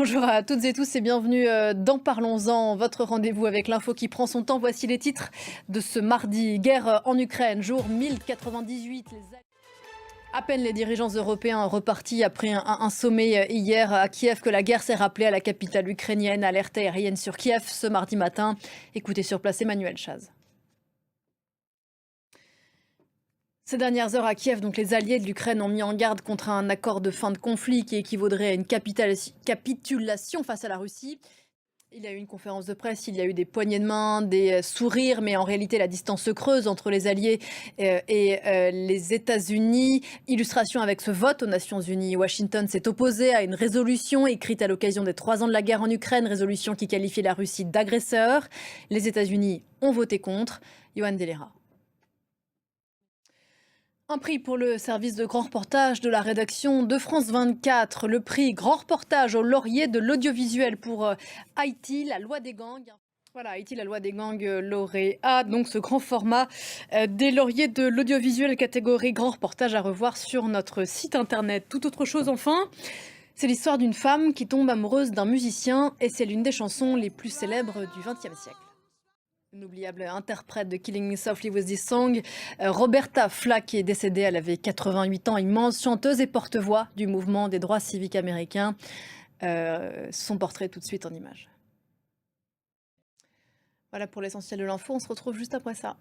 Bonjour à toutes et tous et bienvenue dans Parlons-en, votre rendez-vous avec l'info qui prend son temps. Voici les titres de ce mardi. Guerre en Ukraine, jour 1098. À peine les dirigeants européens repartis après un sommet hier à Kiev que la guerre s'est rappelée à la capitale ukrainienne. Alerte aérienne sur Kiev ce mardi matin. Écoutez sur place Emmanuel Chaz. Ces dernières heures à Kiev, donc les alliés de l'Ukraine ont mis en garde contre un accord de fin de conflit qui équivaudrait à une capitulation face à la Russie. Il y a eu une conférence de presse, il y a eu des poignées de main, des sourires, mais en réalité la distance se creuse entre les alliés et les États-Unis. Illustration avec ce vote aux Nations Unies. Washington s'est opposé à une résolution écrite à l'occasion des 3 ans de la guerre en Ukraine, résolution qui qualifie la Russie d'agresseur. Les États-Unis ont voté contre. Yohann Delera. Un prix pour le service de grand reportage de la rédaction de France 24. Le prix grand reportage au laurier de l'audiovisuel pour Haïti, la loi des gangs. Voilà, Haïti, la loi des gangs lauréat. Donc ce grand format des lauriers de l'audiovisuel catégorie grand reportage à revoir sur notre site internet. Tout autre chose enfin, c'est l'histoire d'une femme qui tombe amoureuse d'un musicien et c'est l'une des chansons les plus célèbres du XXe siècle. Inoubliable interprète de Killing Me Softly with This Song, Roberta Flack est décédée, elle avait 88 ans, immense chanteuse et porte-voix du mouvement des droits civiques américains. Son portrait tout de suite en images. Voilà pour l'essentiel de l'info, on se retrouve juste après ça.